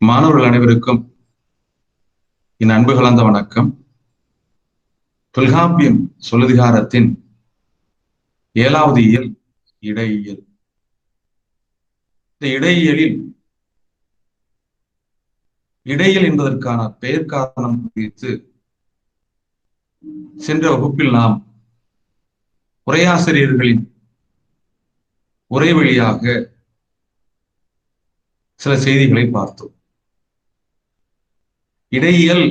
மாணவர்கள் அனைவருக்கும் என் அன்பு கலந்த வணக்கம். தொல்காப்பியம் சொல்லதிகாரத்தின் 7வது இயல் இடையியல். இந்த இடையியலில் இடையியல் என்பதற்கான பெயர் காரணம் குறித்து சென்ற வகுப்பில் நாம் உரையாசிரியர்களின் உரை வழியாக சில செய்திகளை பார்த்தோம். இடையியல்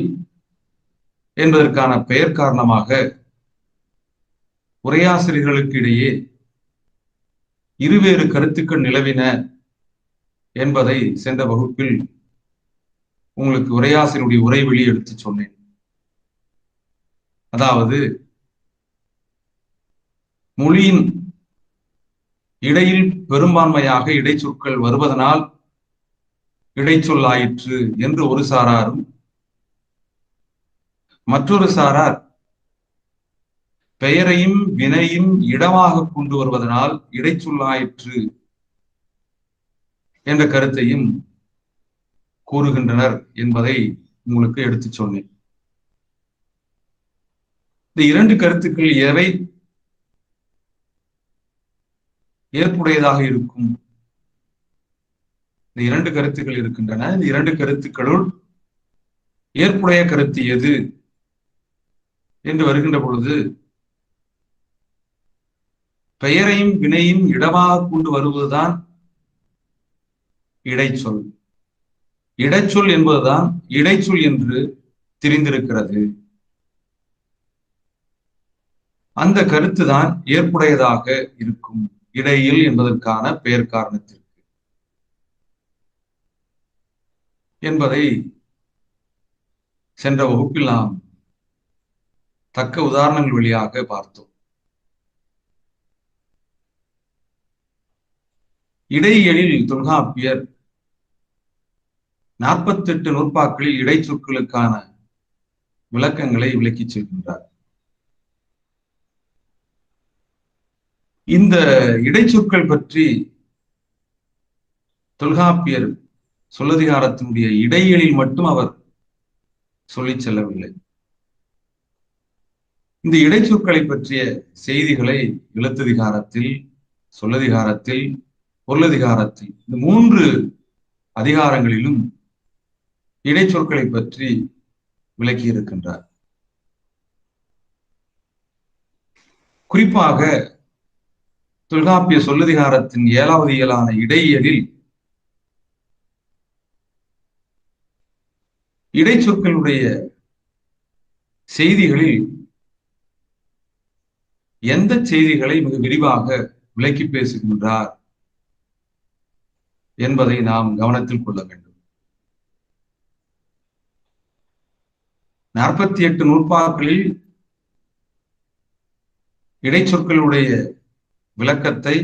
என்பதற்கான பெயர் காரணமாக உரையாசிரியர்களுக்கு இடையே இருவேறு கருத்துக்கள் நிலவின என்பதை சென்ற வகுப்பில் உங்களுக்கு உரையாசிரியருடைய உரை வழி எடுத்து சொன்னேன். அதாவது மொழியின் இடையில் பெரும்பான்மையாக இடைச்சொற்கள் வருவதனால் இடைச்சொல் ஆயிற்று என்று ஒரு சாராரும், மற்றொரு சாரார் பெயரையும் வினையும் இடமாக கொண்டு வருவதனால் இடைச்சொல்லாயிற்று என்ற கருத்தையும் கூறுகின்றனர் என்பதை உங்களுக்கு எடுத்து சொன்னேன். இந்த இரண்டு கருத்துக்கள் எவை ஏற்புடையதாக இருக்கும்? இந்த இரண்டு கருத்துக்கள் இருக்கின்றன. இந்த இரண்டு கருத்துக்களுள் ஏற்புடைய கருத்து எது என்று வருகின்ற பொழுது, பெயரையும் வினையும் இடமாக கொண்டு வருவதுதான் இடைச்சொல். இடைச்சொல் என்பதுதான் இடைச்சொல் என்று தெரிந்திருக்கிறது. அந்த கருத்துதான் ஏற்புடையதாக இருக்கும் இடையில் என்பதற்கான பெயர் காரணத்திற்கு என்பதை சென்ற வகுப்பில் நாம் தக்க உதாரணங்கள் வழியாக பார்த்தோம். இடையியலில் தொல்காப்பியர் 48 நூற்பாக்களில் இடைச்சொற்களுக்கான விளக்கங்களை விளக்கிச் செல்கின்றார். இந்த இடைச்சொற்கள் பற்றி தொல்காப்பியர் சொல்லதிகாரத்தினுடைய இடையியலில் மட்டும் அவர் சொல்லிச் செல்லவில்லை. இந்த இடைச்சொற்களை பற்றிய செய்திகளை எழுத்ததிகாரத்தில், சொல்லதிகாரத்தில், பொருளதிகாரத்தில், இந்த 3 அதிகாரங்களிலும் இடைச்சொற்களை பற்றி விளக்கி இருக்கின்றார். குறிப்பாக தொல்காப்பிய சொல்லதிகாரத்தின் 7வது இயலான இடையியலில் இடைச்சொற்களுடைய செய்திகளில் எந்த செய்திகளை மிக விரிவாக விளக்கி பேசுகின்றார் என்பதை நாம் கவனத்தில் கொள்ள வேண்டும். 48 நூற்பாக்களில் இடைச்சொற்களுடைய விளக்கத்தை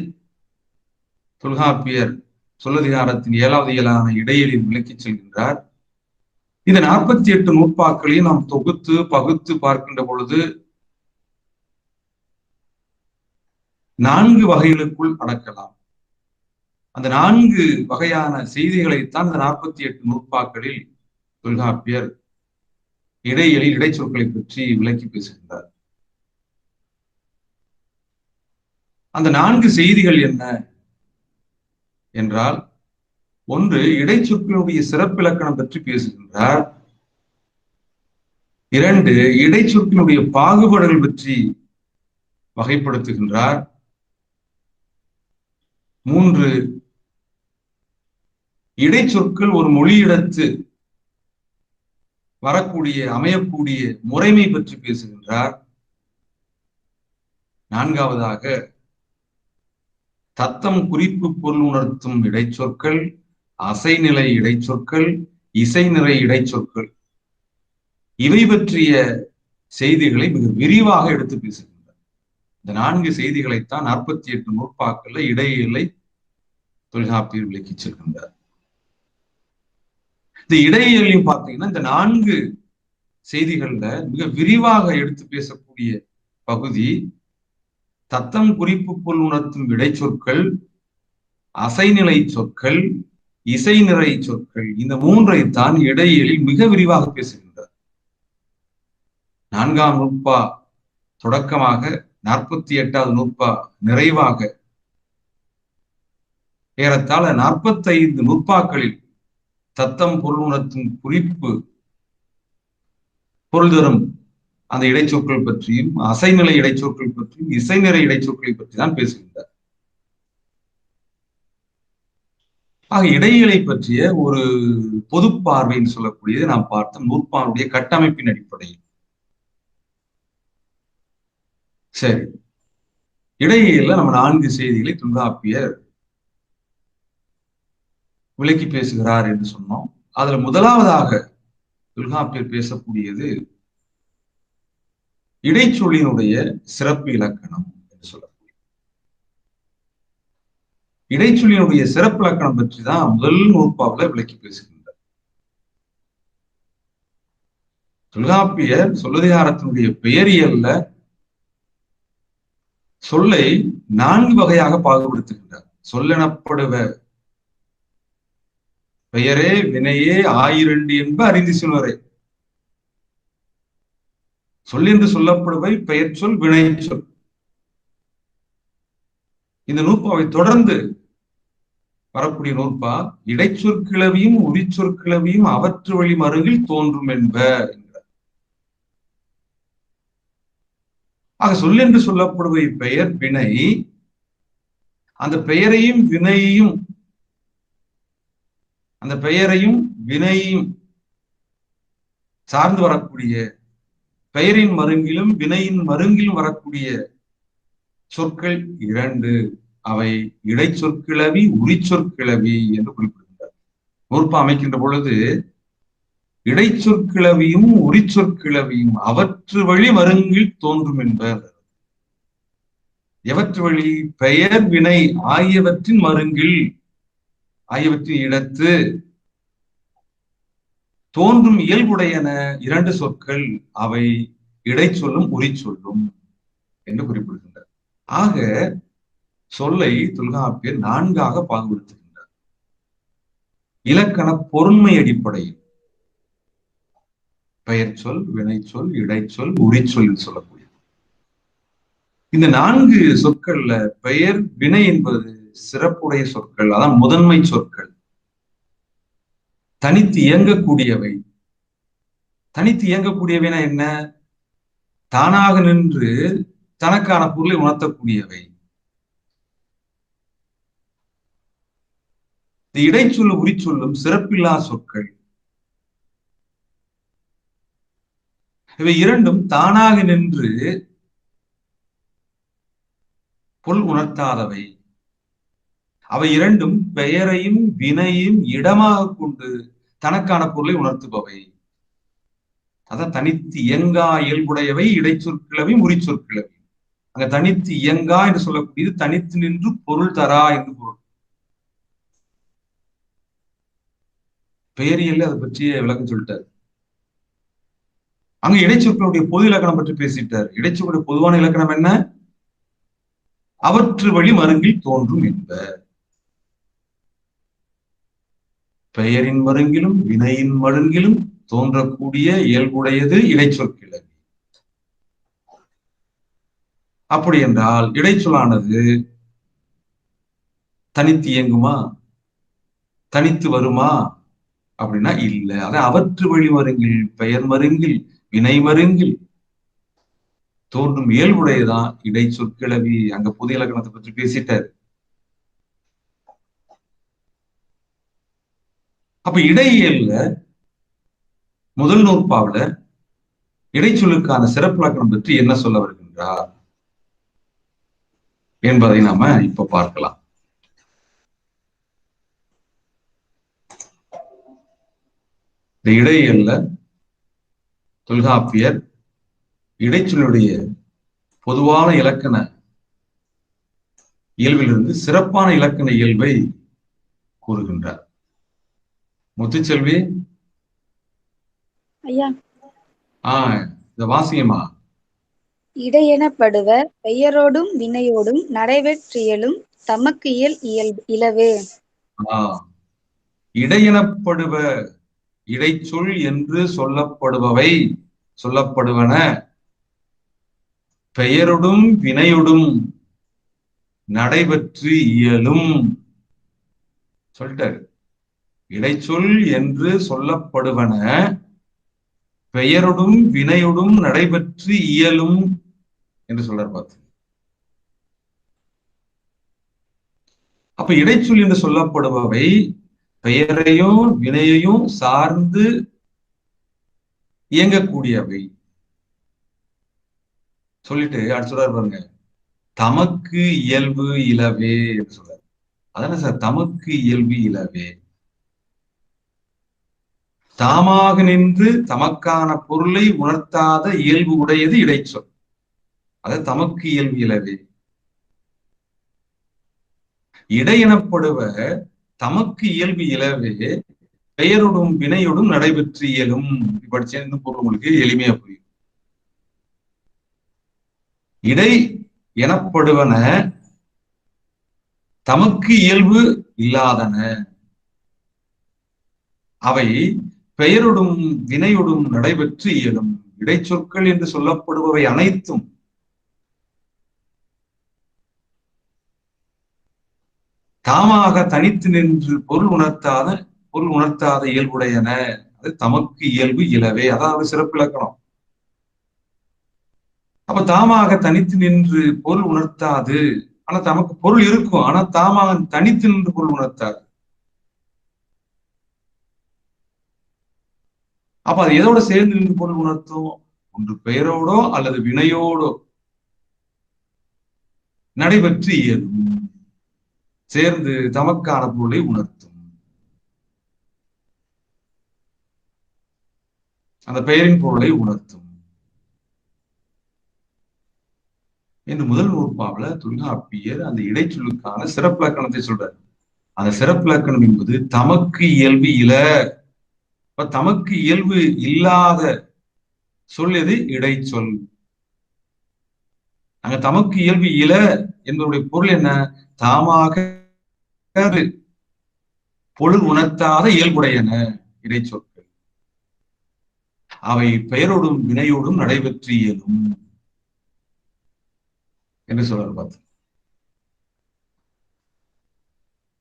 தொல்காப்பியர் சொல்லதிகாரத்தின் 7வது இயலான இடையியலில் விளக்கிச் செல்கின்றார். இந்த 48 நூற்பாக்களையும் நாம் தொகுத்து பகுத்து பார்க்கின்ற பொழுது 4 வகைகளுக்குள் அடக்கலாம். அந்த 4 வகையான செய்திகளைத்தான் இந்த 48 நூற்பாக்களில் தொல்காப்பியர் இடையியலில் இடைச்சொற்களை பற்றி விளக்கி பேசுகின்றார். அந்த 4 செய்திகள் என்ன என்றால், 1, இடைச்சொற்களுடைய சிறப்பிலக்கணம் பற்றி பேசுகின்றார். 2, இடைச்சொற்களுடைய பாகுபாடுகள் பற்றி வகைப்படுத்துகின்றார். 3, இடைச்சொற்கள் ஒரு மொழியிடத்து வரக்கூடிய அமையக்கூடிய முறைமை பற்றி பேசுகின்றார். 4வதாக தத்தம் குறிப்பு பொருள் உணர்த்தும் இடைச்சொற்கள், அசைநிலை இடைச்சொற்கள், இசைநிறை இடைச்சொற்கள், இவை பற்றிய செய்திகளை மிக விரிவாக எடுத்து பேசுகின்றார். இந்த 4 செய்திகளைத்தான் 48 நூற்பாக்கள் இடையியலை தொல்காப்பியர் விளக்கிச் செல்கின்றார். இந்த இடையியலையும் பார்த்தீங்கன்னா இந்த 4 செய்திகள்ல மிக விரிவாக எடுத்து பேசக்கூடிய பகுதி தத்தம் குறிப்பு பொருள் உணர்த்தும் இடைச்சொற்கள், அசைநிலை சொற்கள், இசை நிறை சொற்கள், இந்த மூன்றைத்தான் இடையியலில் மிக விரிவாக பேசுகின்றார். 4ஆம் நூற்பா தொடக்கமாக 48வது நூற்பா நிறைவாக ஏறத்தாழ 45 நூற்பாக்களில் தத்தம் பொருள் உணர்த்தும் குறிப்பு பொருள் தரும் அந்த இடைச்சொற்கள் பற்றியும், அசைநிலை இடைச்சொற்கள் பற்றியும், இசைநிறை இடைச்சொற்களை பற்றி தான் பேசுகின்றார். ஆக இடையியலை பற்றிய ஒரு பொது பார்வைன்னு சொல்லக்கூடியது நாம் பார்த்தோம் நூற்பானுடைய கட்டமைப்பின் அடிப்படையில். சரி, இடையியல்ல நம்ம 4 செய்திகளை தொல்காப்பியர் விளக்கி பேசுகிறார் என்று சொன்னோம். அதுல முதலாவதாக தொல்காப்பியர் பேசக்கூடியது இடைச்சொல்லினுடைய சிறப்பு இலக்கணம் என்று சொல்லக்கூடிய இடைச்சொல்லினுடைய சிறப்பு இலக்கணம் பற்றி தான் முதல் நூற்பாவில் விளக்கி பேசுகின்றார். தொல்காப்பியர் சொல்லதிகாரத்தினுடைய பெயரியல்ல சொல்லை 4 வகையாக பாகுபடுத்துகின்றார். சொல்லெனப்படுவ பெயரே வினையே ஆயிரண்டு என்ப அறிந்து சொல்வரே. சொல் என்று சொல்லப்படுவை பெயர் சொல், வினை சொல். இந்த நூற்பாவை தொடர்ந்து வரக்கூடிய நூற்பா இடைச்சொற்கிளவியும் உரிச்சொற்கிளவியும் அவற்று வழி மருங்கில் தோன்றும் என்ப என்கிறார். ஆக சொல் என்று சொல்லப்படுவை பெயர் வினை, அந்த பெயரையும் வினையையும் அந்த பெயரையும் வினையும் சார்ந்து வரக்கூடிய பெயரின் மருங்கிலும் வினையின் மருங்கிலும் வரக்கூடிய சொற்கள் 2. அவை இடைச்சொற்கிளவி, உரிச்சொற்கிளவி என்று குறிப்பிடுகின்றார். நூற்பா அமைக்கின்ற பொழுது இடைச்சொற்கிளவியும் உரிச்சொற்கிளவியும் அவற்று வழி மருங்கில் தோன்றும் என்பர். எவற்று வழி? பெயர் வினை ஆகியவற்றின் மருங்கில், ஆகியவற்றின் இடத்து தோன்றும் இயல்புடையன 2 சொற்கள், அவை இடைச்சொல்லும் உரிச்சொல்லும் என்று குறிப்பிடுகின்றார். ஆக சொல்லை தொல்காப்பியர் 4ஆக பாகுபடுத்துகின்றார். இலக்கண பொருண்மை அடிப்படையில் பெயர் சொல், வினைச்சொல், இடைச்சொல், உரிச்சொல் சொல்லக்கூடிய இந்த 4 சொற்கள்ல பெயர் வினை என்பது சிறப்புடைய சொற்கள், அதான் முதன்மை சொற்கள், தனித்து இயங்கக்கூடியவை. தனித்து இயங்கக்கூடியவைனா என்ன? தானாக நின்று தனக்கான பொருளை உணர்த்தக்கூடியவை. இடைச்சொல்லும் உரிச்சொல்லும் சிறப்பில்லா சொற்கள். இவை இரண்டும் தானாக நின்று பொருள் உணர்த்தாதவை. அவை இரண்டும் பெயரையும் வினையும் இடமாக கொண்டு தனக்கான பொருளை உணர்த்துபவை. அதான் தனித்து இயங்கா இயல்புடையவை இடைச்சொற்கிளவி, உரிச்சொற்கிளவி. அங்க தனித்து இயங்கா என்று சொல்லக்கூடியது தனித்து நின்று பொருள் தரா என்று பொருள். பெயரியல்ல அதை பற்றிய விளக்கம் சொல்லிட்டார். அங்க இடைச்சொற்களுடைய பொது இலக்கணம் பற்றி பேசிட்டார். இடைச்சொற்களுடைய பொதுவான இலக்கணம் என்ன? அவற்று வழி மருங்கில் தோன்றும் என்ப. பெயரின் மருங்கிலும் வினையின் மருங்கிலும் தோன்றக்கூடிய இயல்புடையது இடைச்சொற்கிளவி. அப்படி என்றால் இடைச்சொல்லானது தனித்து இயங்குமா, தனித்து வருமா அப்படின்னா இல்ல. அதான் அவற்று வழி மருங்கில், பெயர் மருங்கில், வினை மருங்கில் தோன்றும் இயல்புடையதான் இடைச்சொற்கிளவி. அங்க பொது இலக்கணத்தை பற்றி பேசிட்டாரு. அப்ப இடையியல்ல முதல் நூற்பாவில இடைச்சொல்லுக்கான சிறப்பு இலக்கணம் பற்றி என்ன சொல்ல வருகின்றார் என்பதை நாம இப்ப பார்க்கலாம். இந்த இடையியல்ல தொல்காப்பியர் இடைச்சொல்லுடைய பொதுவான இலக்கண இயல்பிலிருந்து சிறப்பான இலக்கண இயல்பை கூறுகின்றார். முத்துச்செல்வி, இந்த வாசியமா. இடையெனப்படுவ பெயரோடும் வினையோடும் நடைபெற்றியலும் தமக்கு இயல்பு இலவே. இடையெனப்படுவ இடைச்சொல் என்று சொல்லப்படுவன பெயரொடும் வினையொடும் நடைபெற்று இயலும். சொல்லிட்டாரு. இடைச்சொல் என்று சொல்லப்படுவன பெயரொடும் வினையொடும் நடைபெற்று இயலும் என்று சொல்றார். பார்த்து, அப்ப இடைச்சொல் என்று சொல்லப்படுபவை பெயரையும் வினையையும் சார்ந்து இயங்கக்கூடியவை. சொல்லிட்டு அடுத்து சொல்றாரு பாருங்க, தமக்கு இயல்பு இலவே என்று சொல்றாரு. அதானே சார், தமக்கு இயல்பு இலவே. தாமாக நின்று தமக்கான பொருளை உணர்த்தாத இயல்பு உடையது இடைச்சொல். அது தமக்கு இயல்பு இலவே. இடை எனப்படுவ தமக்கு இயல்பு இலவே பெயரொடும் வினையொடும் நடைபெற்று இயலும். படிச்சேன், இந்த பொருள் உங்களுக்கு எளிமையா புரியும். இடை எனப்படுவன தமக்கு இயல்பு இல்லாதன, அவை பெயரொடும் வினையொடும் நடைபெற்று இயலும். இடைச்சொற்கள் என்று சொல்லப்படுபவை அனைத்தும் தாமாக தனித்து நின்று பொருள் உணர்த்தாத இயல்புடையன. அது தமக்கு இயல்பு இலவே. அதாவது சிறப்பிலக்கணம். அப்ப தாமாக தனித்து நின்று பொருள் உணர்த்தாது. ஆனா தமக்கு பொருள் இருக்கும், ஆனா தாமாக தனித்து நின்று பொருள் உணர்த்தாது. அப்ப அது எதோட சேர்ந்து நின்று பொருள் உணர்த்தும்? ஒன்று பெயரோடோ அல்லது வினையோடோ நடைபெற்று இயலும், சேர்ந்து தமக்கான பொருளை உணர்த்தும். அந்த பெயரின் பொருளை உணர்த்தும் என்று முதல் நூற்பாவில தொல்காப்பியர் அந்த இடைச்சொல்லுக்கான சிறப்பிலக்கணத்தை சொல்றார். அந்த சிறப்பிலக்கணம் என்பது தமக்கு இயல்பு இல. தமக்கு இயல்பு இல்லாத சொல் எது? இடைச்சொல். அங்க தமக்கு இயல்பு இல என்பதுடைய பொருள் என்ன? தாமாக பொருள் உணர்த்தாத இயல்புடையன இடைச்சொற்கள். அவை பெயரோடும் வினையோடும் நடைபெற்று இயலும் என்று சொல்றார். பார்த்து,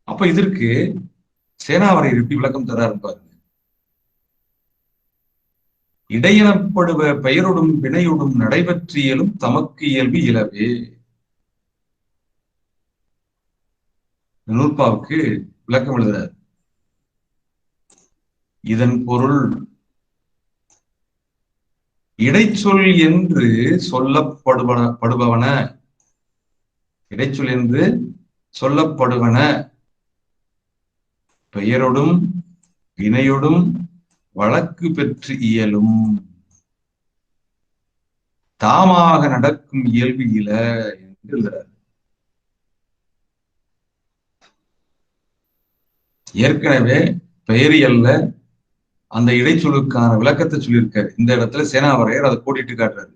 அப்ப இதற்கு சேனாவரையர் எப்படி விளக்கம் தராரு பாருங்க. இடையெனப்படுவ பெயரோடும் வினையோடும் நடைபெற்று இயலும் தமக்கு இயல்பு இலவே. நூற்பாவுக்கு விளக்கம் எழுதுறார். இதன் பொருள் இடைச்சொல் என்று சொல்லப்படுவன இடைச்சொல் என்று சொல்லப்படுவன பெயரோடும் வினையோடும் வழக்கு பெற்று இயலும், தாமாக நடக்கும் இயல்பு இல என்று எழுதுறார். ஏற்கனவே பெயரியல்ல அந்த இடைச்சொலுக்கான விளக்கத்தை சொல்லியிருக்காரு. இந்த இடத்துல சேனாவரையர் அதை கோடிட்டு காட்டுறாரு.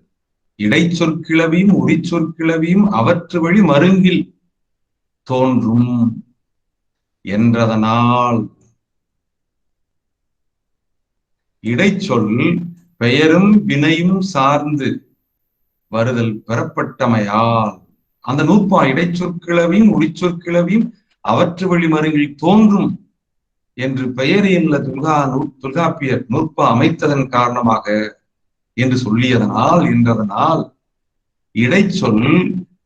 இடைச்சொற்கிளவியும் உரிச்சொற்கிளவியும் அவற்று வழி மருங்கில் தோன்றும் என்றதனால் இடைச்சொல் பெயரும் வினையும் சார்ந்து வருதல் பெறப்பட்டமையால் அந்த நூற்பா இடைச்சொற்கிளவியும் உரிச்சொற்கிளவியும் அவற்று வழி மருங்கில் தோன்றும் என்று பெயரியல்ல தொல்காப்பியர் நூற்பா அமைத்ததன் காரணமாக என்று என்றதனால் இடைச்சொல்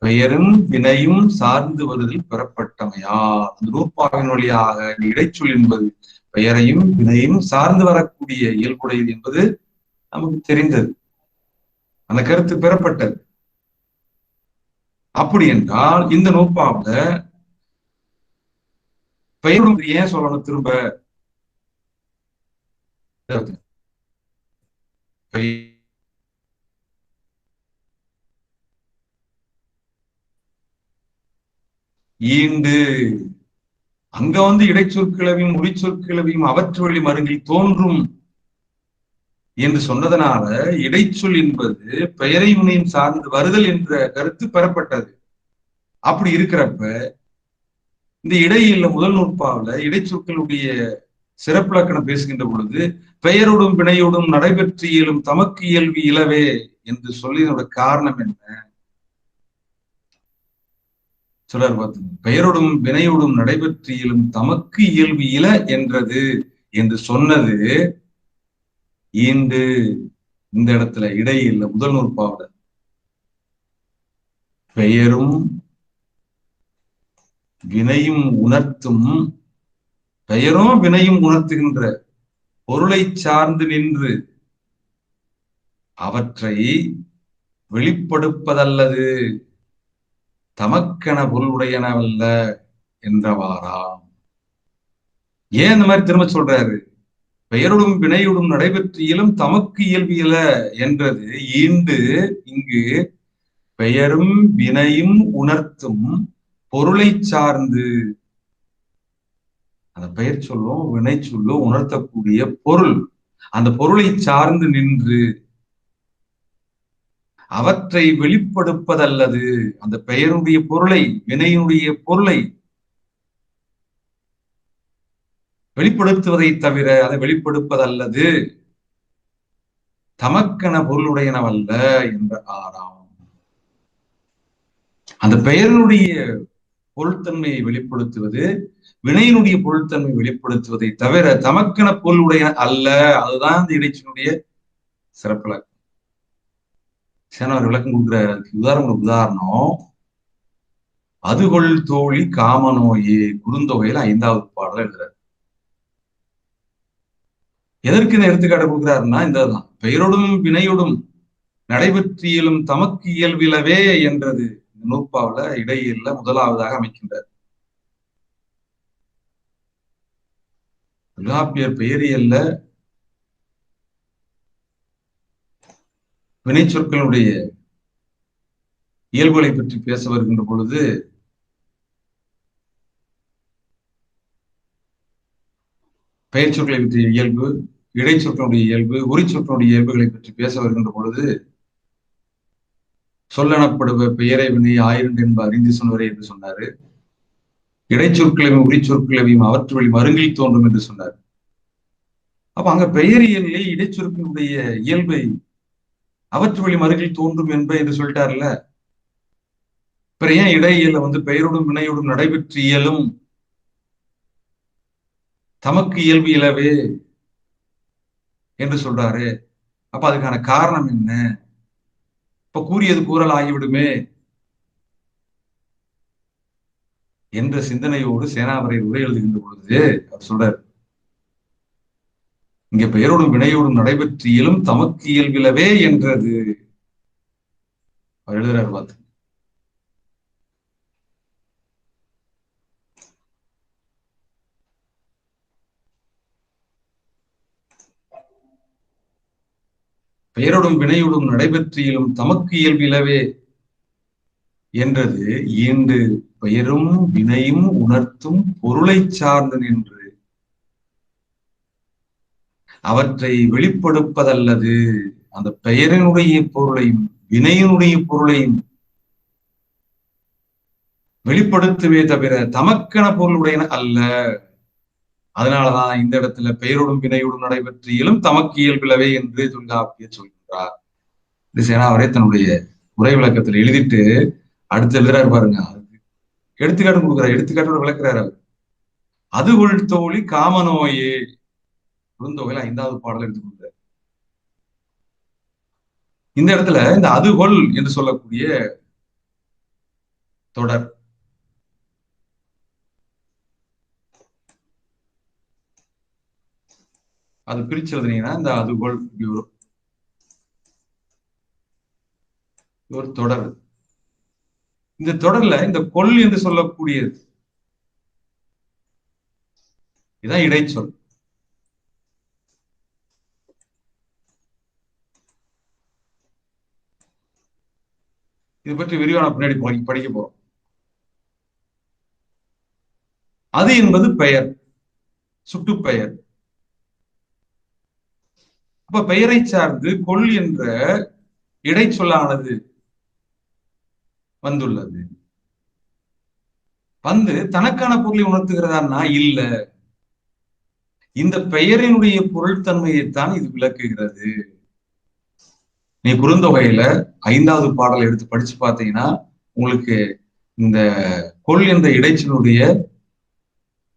பெயரும் வினையும் சார்ந்து வருதல் பெறப்பட்டமையால் அந்த நூற்பாவின் வழியாக இடைச்சொல் என்பது பெயரையும் வினையும் சார்ந்து வரக்கூடிய இயல்புடையது என்பது நமக்கு தெரிந்தது. அந்த கருத்து பெறப்பட்டது. அப்படி என்றால் இந்த நூற்பாவில பெயரும் ஏன் சொல்லணும்? திரும்ப ஈண்டு அங்க இடைச்சொற்கிளவியும் உரிச்சொற்கிளவியும் அவற்று வழி மருங்கில் தோன்றும் என்று சொன்னதனால இடைச்சொல் என்பது பெயரை வினையும் சார்ந்து வருதல் என்ற கருத்து பெறப்பட்டது. அப்படி இருக்கிறப்ப இந்த இடையில முதல் நூற்பாவில இடைச்சொற்களுடைய சிறப்பிலக்கணம் பேசுகின்ற பொழுது பெயரோடும் வினையோடும் நடைபெற்று இயலும் தமக்கு இயல்பு இலவே என்று சொல்லியதோட காரணம் என்ன சொல்றார் பார்த்து, பெயரோடும் வினையோடும் நடைபெற்று இயலும் தமக்கு இயல்பு இல என்றது என்று சொன்னது ஈண்டு. இந்த இடத்துல இடையில்ல முதல் நூற்பாவில பெயரும் வினையும் உணர்த்தும், பெயரும் வினையும் உணர்த்துகின்ற பொருளை சார்ந்து நின்று அவற்றை வெளிப்படுப்பதல்லது தமக்கென பொருளுடையனவல்ல என்றவாறாம். ஏன் இந்த மாதிரி திரும்ப சொல்றாரு? பெயரோடும் வினையோடும் நடைபெற்று இயலும் தமக்கு இயல்பியல என்றது ஈண்டு. இங்கு பெயரும் வினையும் உணர்த்தும் பொருளை சார்ந்து, அந்த பெயர் சொல்லும் வினை சொல்லும் உணர்த்தக்கூடிய பொருள், அந்த பொருளை சார்ந்து நின்று அவற்றை வெளிப்படுப்பதல்லது, அந்த பெயருடைய பொருளை வினையினுடைய பொருளை வெளிப்படுத்துவதை தவிர அதை வெளிப்படுப்பதல்லது தமக்கென பொருளுடையனவல்ல என்ற ஆறாம். அந்த பெயரினுடைய பொருள்தன்மையை வெளிப்படுத்துவது வினையினுடைய பொருள்தன்மை வெளிப்படுத்துவதை தவிர தமக்கென பொருளுடைய அல்ல. அதுதான் இந்த இடைச்சினுடைய சிறப்பிலக்கணம். சேனவர் விளக்கம் கொடுக்குற உதாரணம் அதுகொள் தோழி காமநோயே குறுந்தொகையில 5வது பாடல எழுதுறாரு. எதற்கு இந்த எடுத்துக்காட்டு கொடுக்குறாருன்னா இந்ததான், பெயரோடும் வினையோடும் நடைபெற்றியலும் தமக்கு இயல்பிலவே என்றது நூற்பாவில இடையில முதலாவதாக அமைக்கின்றார். தொல்காப்பியர் பெயரியல்ல வினை சொற்களுடைய இயல்புகளை பற்றி பேச வருகின்ற பொழுது பெயர் சொற்களை பற்றிய இயல்பு, இடைச்சொற்களுடைய இயல்பு, உரிச்சொற்களுடைய இயல்புகளை பற்றி பேச வருகின்ற பொழுது சொல்லெனப்படுவ பெயரை வினை ஆயிரண்டு என்ப அறிந்து சொன்னவரே என்று சொன்னாரு. இடைச்சொற்களையும் உரிச்சொற்களையும் அவற்று வழி மருங்கில் தோன்றும் என்று சொன்னார். அப்ப அங்க பெயரியல்லே இடைச்சொற்களுடைய இயல்பை அவற்று வழி மருங்கில் தோன்றும் என்ப என்று சொல்லிட்டார்ல. பிற ஏன் இடையியல்ல பெயரோடும் வினையோடும் நடைபெற்று இயலும் தமக்கு இயல்பு இயலவே என்று சொல்றாரு? அப்ப அதுக்கான காரணம் என்ன? இப்ப கூறியது கூறல் ஆகிவிடுமே என்ற சிந்தனையோடு சேனாபரையர் உரை எழுதுகின்ற பொழுது அவர் சொல்றார், இங்க பெயரோடும் வினையோடும் நடைபெற்று இயலும் தமக்கு இயல்பிலவே என்றது. அவர் எழுதுறாரு பார்த்து, பெயரோடும் வினையோடும் நடைபெற்று இயலும் தமக்கு இயல்பிலவே என்றது ஈண்டு பெயரும் வினையும் உணர்த்தும் பொருளை சார்ந்து நின்று அவற்றை வெளிப்படுப்பதல்லது, அந்த பெயரினுடைய பொருளையும் வினையினுடைய பொருளையும் வெளிப்படுத்துவே தவிர தமக்கென பொருளுடைய அல்ல. அதனாலதான் இந்த இடத்துல பெயரோடும் வினையோடும் நடைபெற்று இயலும் தமக்கு இயல்பிலவே என்று தொல்காப்பியர் சொல்கின்றார். இது சேனாவரே தன்னுடைய உரை விளக்கத்தில் எழுதிட்டு அடுத்து எழுதுறாரு பாருங்க. எடுத்துக்காட்டு கொடுக்குறாரு, எடுத்துக்காட்டோட விளக்குறாரு அவர். அதுகொள் தோழி காமநோயே குறுந்தொகையில 5வது பாடல் எடுத்து கொடுக்குறாரு. இந்த இடத்துல இந்த அதுகொள் என்று சொல்லக்கூடிய தொடர் அது பிரிச்சு எழுதுனீங்கன்னா இந்த அதுகொள் ஒரு தொடர். இந்த தொடர்ல இந்த கொள் என்று சொல்லக்கூடியது இதான் இடைச்சொல். இது பற்றி விரிவான பின்னாடி படிக்க போறோம். அது என்பது பெயர், சுட்டு பெயர். அப்ப பெயரை சார்ந்து கொள் என்ற இடைச்சொல்லானது வந்துள்ளது. தனக்கான பொருளை உணர்த்துகிறதா இல்ல. இந்த பெயரினுடைய பொருள்தன்மையைத்தான் இது விளக்குகிறது. நீ குறுந்தொகையில 5வது பாடல் எடுத்து படிச்சு பார்த்தீங்கன்னா உங்களுக்கு இந்த கொள் என்ற இடைச்சலுடைய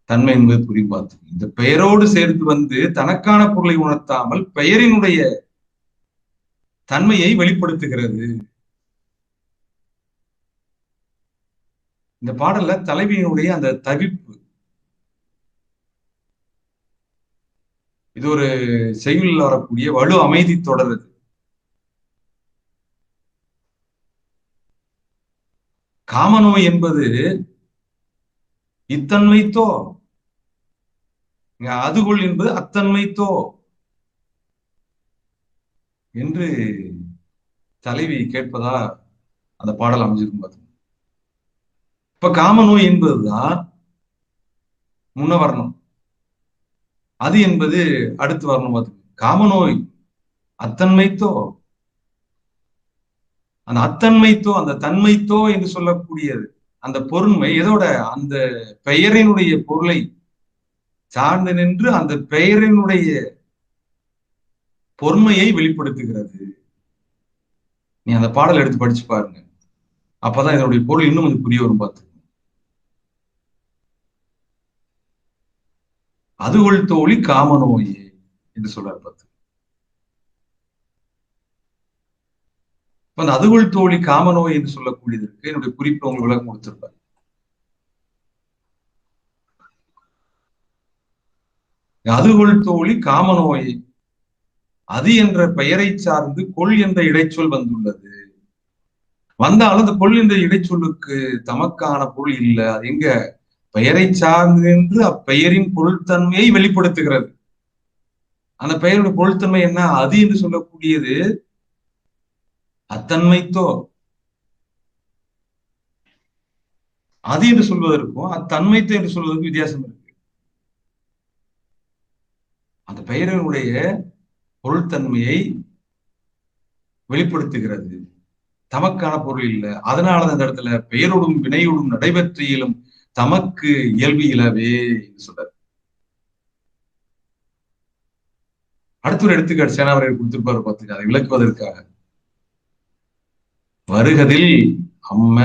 தன்மை என்பது புரியும். பார்த்து இந்த பெயரோடு சேர்த்து வந்து தனக்கான பொருளை உணர்த்தாமல் பெயரினுடைய தன்மையை வெளிப்படுத்துகிறது. இந்த பாடல்ல தலைவியினுடைய அந்த தவிப்பு, இது ஒரு செய்யுளில் வரக்கூடிய வலு அமைதி தொடர். காமநோய் என்பது இத்தன்மைத்தோ, அதுகொள் என்பது அத்தன்மைத்தோ என்று தலைவி கேட்பதா அந்த பாடல் அமைஞ்சிருக்கும். பார்த்து இப்ப காமநோய் என்பதுதான் முன்ன வரணும், அது என்பது அடுத்து வரணும். பார்த்து காமநோய் அத்தன்மைத்தோ, அந்த அத்தன்மைத்தோ அந்த தன்மைத்தோ என்று சொல்லக்கூடியது அந்த பொருண்மை எதோட அந்த பெயரினுடைய பொருளை சார்ந்து நின்று அந்த பெயரினுடைய பொறுமையை வெளிப்படுத்துகிறது. நீ அந்த பாடல் எடுத்து படிச்சு பாருங்க, அப்பதான் இதனுடைய பொருள் இன்னும் கொஞ்சம் புரிய வரும். பார்த்து அதுகொள் தோழி காமநோயே என்று சொல்றாரு. பார்த்து அந்த அதுகொள் தோழி காமநோய் என்று சொல்லக்கூடியதற்கு என்னுடைய குறிப்பு உங்களுக்கு விளக்கம் கொடுத்திருப்பார். அதுகொள் தோழி காமநோயை, அது என்ற பெயரை சார்ந்து கொள் என்ற இடைச்சொல் வந்துள்ளது. வந்தாலும் அந்த கொள் என்ற இடைச்சொல்லுக்கு தமக்கான பொருள் இல்லை. அது எங்க பெயரை சார்ந்து என்று அப்பெயரின் பொருள்தன்மையை வெளிப்படுத்துகிறது. அந்த பெயருடைய பொருள்தன்மை என்ன? அது என்று சொல்லக்கூடியது அத்தன்மைத்தோ, அது என்று சொல்வதற்கும் அத்தன்மைத்தோ என்று சொல்வதற்கும் வித்தியாசம் இருக்கு. அந்த பெயரினுடைய பொருள்தன்மையை வெளிப்படுத்துகிறது, தமக்கான பொருள் இல்லை. அதனால அந்த இடத்துல பெயரோடும் வினையோடும் நடைபெற்றியிலும் தமக்கு இயல்பு இலவே என்று சொல்றாரு. அடுத்த ஒரு எடுத்துக்காட்டு சேனாவரையர் கொடுத்திருப்பாரு. பார்த்துக்க அதை விளக்குவதற்காக வருகதில் அம்ம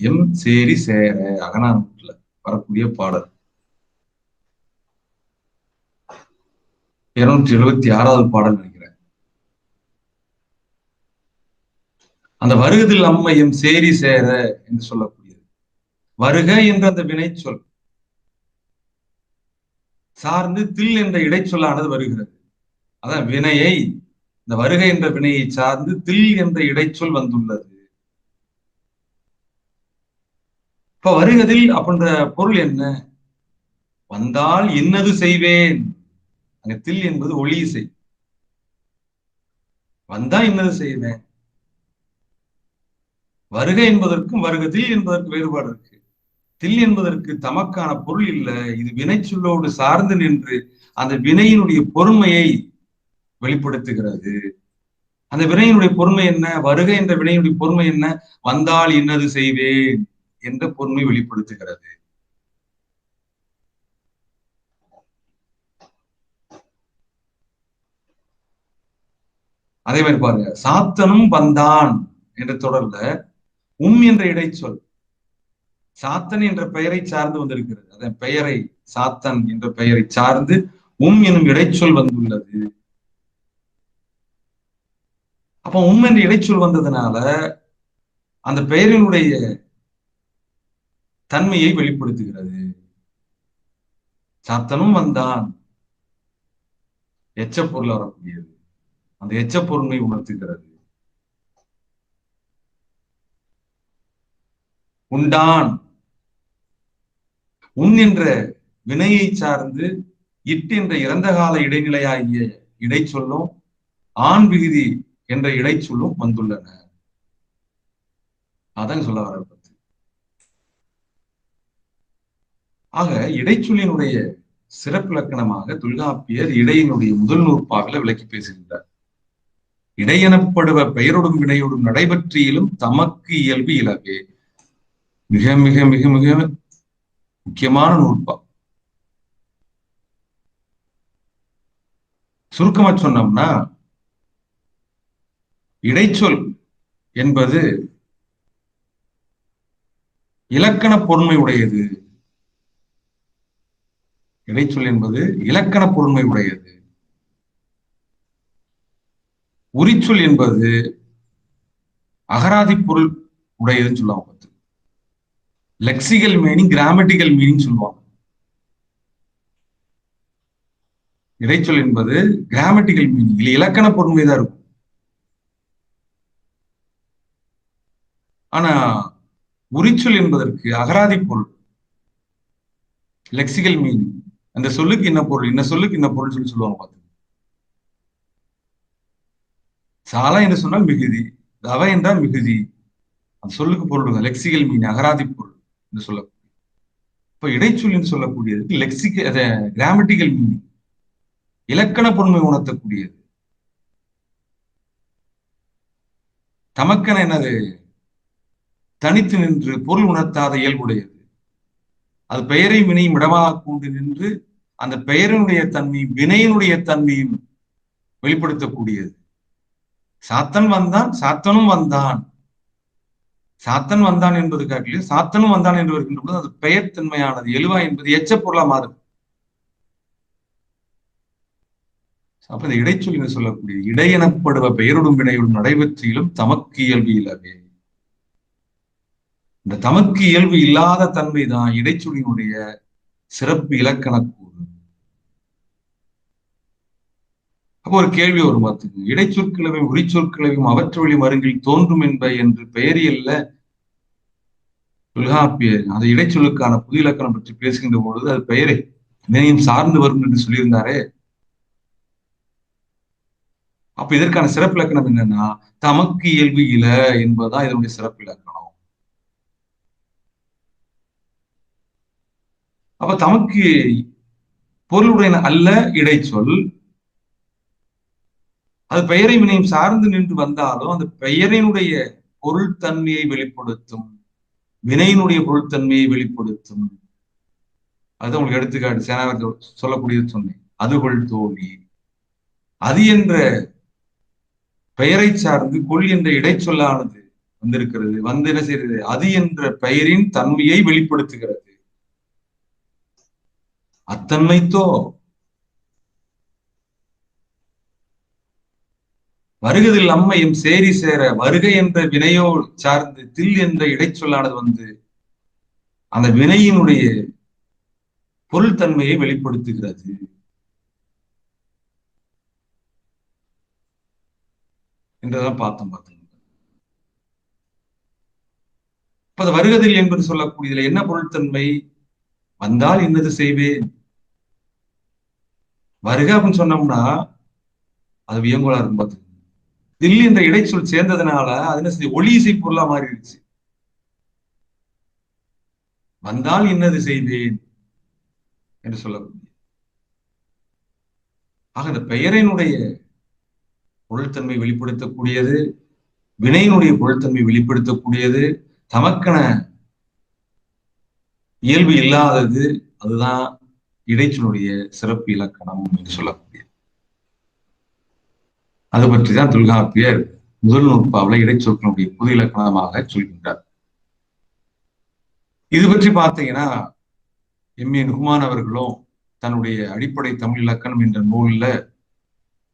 எம் சேரி சேர அகனான்ல வரக்கூடிய பாடல் 276வது பாடல் நினைக்கிறேன். அந்த வருகதில் அம்மையும் சேரி சேர என்று சொல்லக்கூடியது வருக என்ற அந்த வினை சொல் சார்ந்து தில் என்ற இடைச்சொல்லானது வருகிறது. அதான் வினையை, இந்த வருகை என்ற வினையை சார்ந்து தில் என்ற இடைச்சொல் வந்துள்ளது. இப்ப வருகதில் அப்படின்ற பொருள் என்ன? வந்தால் இன்னது செய்வேன். அங்க தில் என்பது ஒளி இசை. வந்தா இன்னது செய்வேன். வருகை என்பதற்கும் வருகதில் என்பதற்கு வேறுபாடு இருக்கு. தில் என்பதற்கு தமக்கான பொருள் இல்லை. இது வினை சொல்லோடு சார்ந்து நின்று அந்த வினையினுடைய பொறுமையை வெளிப்படுத்துகிறது. அந்த வினையினுடைய பொறுமை என்ன? வருகை என்ற வினையினுடைய பொறுமை என்ன? வந்தால் இன்னது செய்வேன் என்ற பொறுமை வெளிப்படுத்துகிறது. அதே மாதிரி பாருங்க, சாத்தனும் வந்தான் என்ற தொடர்ல என்ற இடைச்சொல் சாத்தன் என்ற பெயரை சார்ந்து வந்திருக்கிறது. அதன் பெயரை சாத்தன் என்ற பெயரை சார்ந்து எனும் இடைச்சொல் வந்துள்ளது. அப்ப என்ற இடைச்சொல் வந்ததுனால அந்த பெயரினுடைய தன்மையை வெளிப்படுத்துகிறது. சாத்தனும் வந்தான் எச்ச பொருள் வரக்கூடியது, அந்த எச்ச பொருளை உணர்த்துகிறது. உண்டான் என்ற வினையை சார்ந்து என்ற இறந்த கால இடைநிலையாகிய இடைச்சொல்லும் ஆண் விகுதி என்ற இடைச்சொல்லும் வந்துள்ளன. அதான் சொல்ல வர. ஆக இடைச்சொல்லினுடைய சிறப்பிலக்கணமாக தொல்காப்பியர் இடையினுடைய முதல் நூற்பாவில விளக்கி பேசுகின்றார். இடையெனப்படுவ பெயரோடும் வினையோடும் நடைபெற்றியிலும் தமக்கு இயல்பு இலவே. மிக மிக மிக மிக முக்கியமான நூற்பா. சுருக்கமா சொன்னோம்னா, இடைச்சொல் என்பது இலக்கண பொருண்மை உடையது. இடைச்சொல் என்பது இலக்கண பொருண்மை உடையது. உரிச்சொல் என்பது அகராதி பொருள் உடையதுன்னு சொல்லுவாங்க. லெக்சிகல் மீனிங், கிராமட்டிக்கல் மீனிங் சொல்லுவாங்க. இடைச்சொல் என்பது கிராமட்டிக்கல் மீனிங், இல்ல இலக்கண பொருண்மை தான் இருக்கும். ஆனா உரிச்சொல் என்பதற்கு அகராதி பொருள், லெக்சிகல் மீனிங். அந்த சொல்லுக்கு என்ன பொருள், இந்த சொல்லுக்கு என்ன பொருள் சொல்லி சொல்லுவாங்க. பார்த்து, சாலா என்று சொன்னால் மிகுதி, தவ என்றால் மிகுதி. அந்த சொல்லுக்கு பொருள் லெக்சிகல் மீனிங், அகராதி பொருள் என்று சொல்ல. இப்ப இடைச்சொல் என்று சொல்லக்கூடியது கிராமட்டிக்கல் மீனிங், இலக்கண பொருண்மை உணர்த்தக்கூடியது. தமக்கென என்னது, தனித்து நின்று பொருள் உணர்த்தாத இயல்புடையது. அது பெயரை வினையும் இடமாக கொண்டு நின்று அந்த பெயரினுடைய தன்மையும் வினையினுடைய தன்மையும் வெளிப்படுத்தக்கூடியது. சாத்தன் வந்தான், சாத்தனும் வந்தான். சாத்தன் வந்தான் என்பது காட்டிலும் சாத்தனும் வந்தான் என்று வருகின்ற போது அது பெயர் தன்மையானது. எழுவா என்பது எச்ச பொருளா மாறுது. அப்ப இந்த இடைச்சொல் என்று சொல்லக்கூடிய இடை எனப்படுவ பெயரோடும் வினையோடும் நடைபெற்றிலும் தமக்கு இயல்பு இலவே. இந்த தமக்கு இயல்பு இல்லாத தன்மை தான் இடைச்சொல்லினுடைய சிறப்பு இலக்கண கூறு. அப்போ ஒரு கேள்வி வரும், பார்த்துக்கு, இடைச்சொற்கிழமையும் உரிச்சொற்கிழமையும் அவற்று வழி மருங்கில் தோன்றும் என்ப என்று பெயரியல்ல தொல்காப்பியர் அந்த இடைச்சொல்லுக்கான புது இலக்கணம் பற்றி பேசுகின்ற பொழுது அது பெயரை வினையும் சார்ந்து வரும் என்று சொல்லியிருந்தாரே. அப்ப இதற்கான சிறப்பு இலக்கணம் என்னன்னா, தமக்கு இயல்பு இல என்பதுதான் இதனுடைய சிறப்பு இலக்கணம். அப்ப தமக்கு பொருளுடைய அல்ல இடைச்சொல், அது பெயரை வினையும் சார்ந்து நின்று வந்தாலும் அந்த பெயரினுடைய பொருள் தன்மையை வெளிப்படுத்தும், வினையினுடைய பொருட்தன்மையை வெளிப்படுத்தும். அதுதான் உங்களுக்கு எடுத்துக்காட்டு சேனாவரத்தை சொல்லக்கூடியது சொன்னேன். அதுகொள் தோழி, அது என்ற பெயரை சார்ந்து கொள் என்ற இடைச்சொல்லானது வந்திருக்கிறது. வந்து என்ன செய்யறது, அது என்ற பெயரின் தன்மையை வெளிப்படுத்துகிறது. அத்தன்மைத்தோ வருகதில் அம்மையும் சேரி சேர வருகை என்ற வினையோ சார்ந்து தில் என்ற இடைச்சொல்லானது வந்து அந்த வினையினுடைய பொருள் தன்மையை வெளிப்படுத்துகிறது என்றதான் பார்த்தோம். இப்ப அது வருகதில் என்பது சொல்லக்கூடியதுல என்ன பொருள்தன்மை, வந்தால் இன்னது செய்வேன். வருக அப்படின்னு சொன்னோம்னா அது வியங்கோலா இருக்கும். பார்த்து, தில் என்ற இடைச்சொல் சேர்ந்ததுனால அது என்ன செய்ய, ஒளி இசை பொருளா மாறிடுச்சு. வந்தால் இன்னது செய்வேன் என்று சொல்லக்கூடிய. ஆக இந்த பெயரினுடைய பொருள்தன்மை வெளிப்படுத்தக்கூடியது, வினையினுடைய பொருள்தன்மை வெளிப்படுத்தக்கூடியது, தமக்கென இயல்பு இல்லாதது. அதுதான் இடைச்சொல்லுடைய சிறப்பு இலக்கணம் என்று சொல்லக்கூடியது. அது பற்றிதான் தொல்காப்பியர் முதல் நூற்பாவில இடைச்சொற்களுடைய புது இலக்கணமாக சொல்கின்றார். இது பற்றி பார்த்தீங்கன்னா எம்.ஏ. நுகுமான் அவர்களும் தன்னுடைய அடிப்படை தமிழ் இலக்கணம் என்ற நூல்ல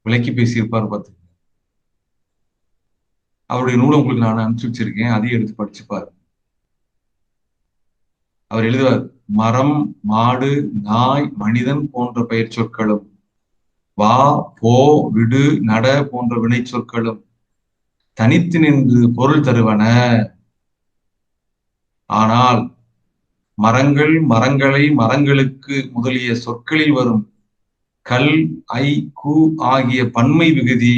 விளக்கி பேசியிருப்பார். பார்த்து, அவருடைய நூலை உங்களுக்கு நான் அனுப்பிச்சு வச்சிருக்கேன், அதையும் எடுத்து படிச்சுப்பாரு. அவர் எழுதுவார், மரம், மாடு, நாய், மனிதன் போன்ற பெயர் சொற்களும் வா, போ, விடு, நட போன்ற வினை சொற்களும் தனித்து நின்று பொருள் தருவன. ஆனால் மரங்கள், மரங்களை, மரங்களுக்கு முதலிய சொற்களில் வரும் கல், ஐ, கு ஆகிய பன்மை விகுதி,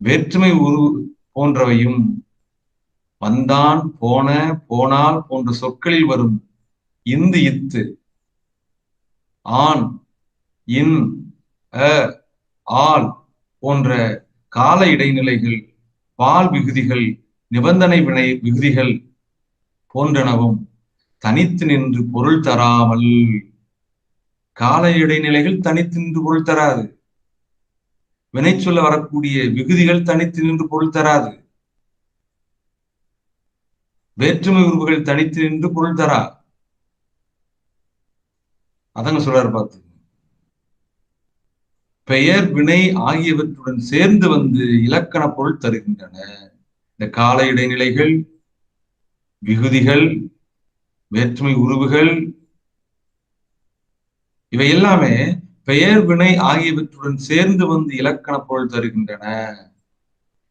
வேற்றுமை உரு போன்றவையும் வந்தான், போன, போனால் போன்ற சொற்களில் வரும் இந்து, இத்து, ஆண், இன், அ, ஆள் போன்ற கால இடைநிலைகள், பால் விகுதிகள், நிபந்தனை வினை விகுதிகள் போன்றனவும் தனித்து நின்று பொருள் தராமல். கால இடைநிலைகள் தனித்து நின்று பொருள் தராது. வினை சொல்ல வரக்கூடிய விகுதிகள் தனித்து நின்று பொருள் தராது. வேற்றுமை உருவுகள் தனித்து நின்று பொருள் தரா. அதங்க சொல்றாரு பார்த்து. பெயர் வினை ஆகியவற்றுடன் சேர்ந்து வந்து இலக்கண பொருள் தருகின்றன. இந்த கால இடைநிலைகள், விகுதிகள், வேற்றுமை உருவுகள் இவை எல்லாமே பெயர் வினை ஆகியவற்றுடன் சேர்ந்து வந்து இலக்கண பொருள் தருகின்றன.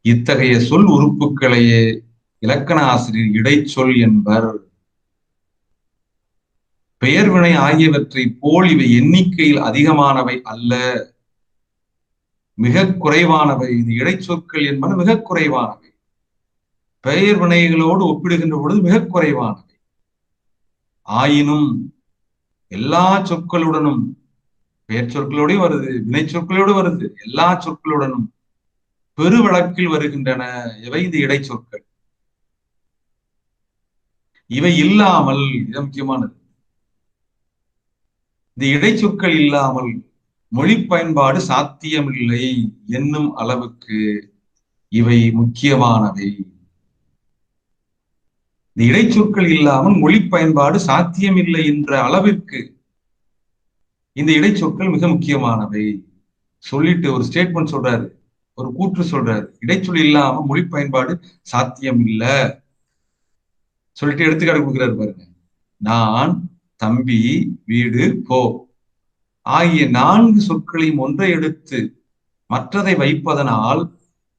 இத்தகைய சொல் உறுப்புகளையே இலக்கண ஆசிரியர் இடைச்சொல் என்பர். பெயர் வினை ஆகியவற்றை போல் இவை எண்ணிக்கையில் அதிகமானவை அல்ல, மிக குறைவானவை. இது இடைச்சொற்கள் என்பன மிக குறைவானவை. பெயர் வினைகளோடு ஒப்பிடுகின்ற பொழுது மிக குறைவானவை. ஆயினும் எல்லா சொற்களுடனும், பெயர் சொற்களோடய வருது, வினை சொற்களோடு வருது, எல்லா சொற்களுடனும் பெரு வழக்கில் வருகின்றன இவை இந்த இடைச்சொற்கள். இவை இல்லாமல், இது முக்கியமானது, இந்த இடைச்சொற்கள் இல்லாமல் மொழி பயன்பாடு சாத்தியமில்லை என்னும் அளவுக்கு இவை முக்கியமானவை. இந்த இடைச்சொற்கள் இல்லாமல் மொழி பயன்பாடு சாத்தியமில்லை என்ற அளவிற்கு இந்த இடைச்சொற்கள் மிக முக்கியமானவை. சொல்லிட்டு ஒரு ஸ்டேட்மெண்ட் சொல்றாரு, ஒரு கூற்று சொல்றாரு, இடைச்சொல் இல்லாம மொழி பயன்பாடு சாத்தியம் இல்லை சொல்லிட்டு எடுத்துக்காட்டு கொடுக்கிறாரு பாருங்க. நான், தம்பி, வீடு, போ ஆகிய 4 சொற்களையும் ஒன்றை எடுத்து மற்றதை வைப்பதனால்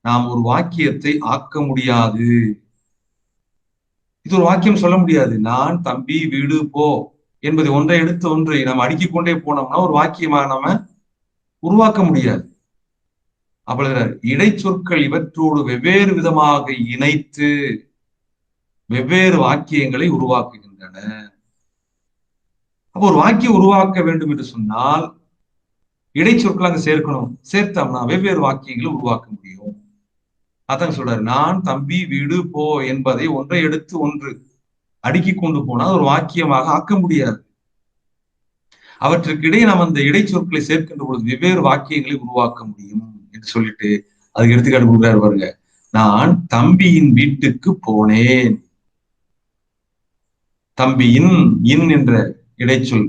நாம் ஒரு வாக்கியத்தை ஆக்க முடியாது. இது ஒரு வாக்கியம் சொல்ல முடியாது. நான், தம்பி, வீடு, போ என்பதை ஒன்றை எடுத்து ஒன்றை நாம் அடுக்கிக் கொண்டே போனோம்னா ஒரு வாக்கியமாக நாம உருவாக்க முடியாது. அப்பொழுது இடைச்சொற்கள் இவற்றோடு வெவ்வேறு விதமாக இணைத்து வெவ்வேறு வாக்கியங்களை உருவாக்குகின்றன. அப்போ ஒரு வாக்கியம் உருவாக்க வேண்டும் என்று சொன்னால் இடைச்சொற்கள் அங்க சேர்க்கணும். சேர்த்தோம்னா வெவ்வேறு வாக்கியங்களை உருவாக்க முடியும். அதான் சொல்றாரு, நான், தம்பி, வீடு, போ என்பதை ஒன்றை எடுத்து ஒன்று அடுக்கி கொண்டு போனால் ஒரு வாக்கியமாக ஆக்க முடியாது. அவற்றுக்கு இடையே நாம் அந்த இடைச்சொற்களை சேர்க்கின்ற பொழுது வெவ்வேறு வாக்கியங்களை உருவாக்க முடியும் என்று சொல்லிட்டு அதுக்கு எடுத்துக்காட்டு கொடுக்குறாரு பாருங்க. நான் தம்பியின் வீட்டுக்கு போனேன். தம்பியின் இன் என்ற இடைச்சொல்,